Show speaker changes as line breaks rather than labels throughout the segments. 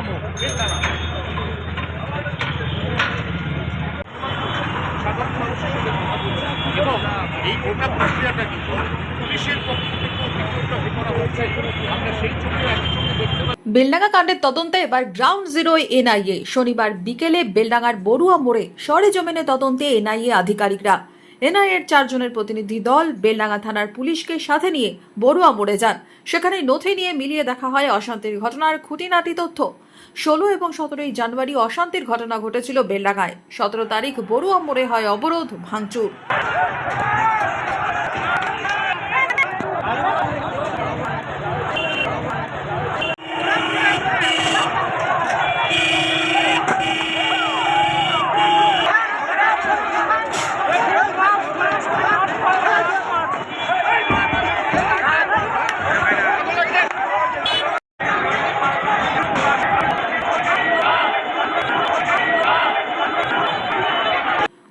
গ্রাম্য বেলডাঙ্গা। সাধারণ মানুষের সঙ্গে কথা বলছি এবং এই গোটা প্রক্রিয়াটা কিন্তু পুলিশের পক্ষ থেকে বিক্ষোভটা করা হচ্ছে। আমরা সেই ছবি একই সঙ্গে দেখতে পাচ্ছি।
বেলডাঙ্গা কাণ্ডের তদন্তে এবার গ্রাউন্ড জিরোয় এনআইএ। শনিবার বিকেলে বেলডাঙ্গার বড়ুয়া মোড়ে সরেজমিনে তদন্তে এনআইএ আধিকারিকরা। এনআইএর 4 জনের প্রতিনিধি দল বেলডাঙ্গা থানার পুলিশকে সাথে নিয়ে বড়ুয়া মোড়ে যান। সেখানে নথি নিয়ে মিলিয়ে দেখা হয় অশান্তির ঘটনার খুঁটিনাটি তথ্য। 16 এবং 17 জানুয়ারি অশান্তির ঘটনা ঘটেছিল বেলডাঙ্গায়। 17 তারিখ বড়ুয়া মোড়ে হয় অবরোধ, ভাঙচুর।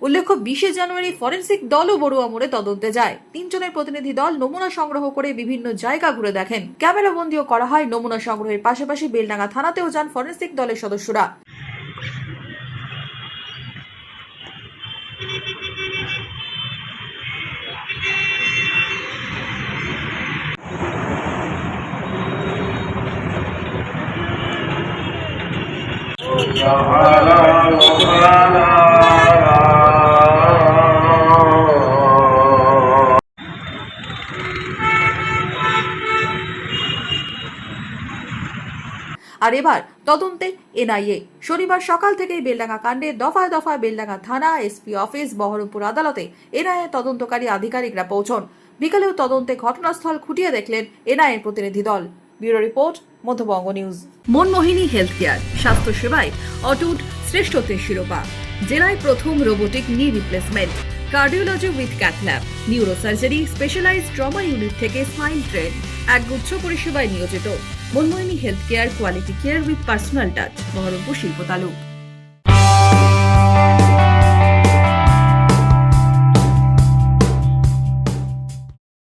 উল্লেখ্য 20 জানুয়ারি ফরেন্সিক দলও বড়ুয়া মোড়ে তদন্তে যায়। 3 জনের প্রতিনিধি দল নমুনা সংগ্রহ করে বিভিন্ন জায়গা ঘুরে দেখেন। ক্যামেরাবন্দিও করা হয়। নমুনা সংগ্রহের পাশাপাশি বেলডাঙ্গা থানাতেও যান ফরেন্সিক দলের সদস্যরা। আর এবার তদন্তে এনআইএ। শনিবার সকাল থেকেই বেলডাঙ্গা কাণ্ডে দফায় দফায় বেলডাঙ্গা থানা, এসপি অফিস, বহরমপুর আদালতে এনআইএ তদন্তকারী আধিকারিকরা পৌঁছন। বিকালেও তদন্তে ঘটনাস্থল খুঁটিয়ে দেখলেন এনআইএর প্রতিনিধি দল। Bureau report, Madhyabanga news. Manmohini health care, স্বাস্থ্য সেবায় অটুট শ্রেষ্ঠত্বের শিরোপা। জেলায় প্রথম robotic knee replacement, cardiology with cath lab, neurosurgery, specialised trauma unit থেকে স্পাইন ট্রেন, একগুচ্ছ পরিষেবায় নিয়োজিত। Manmohini health care, quality care with personal touch, Baharampur শিল্প তালুক।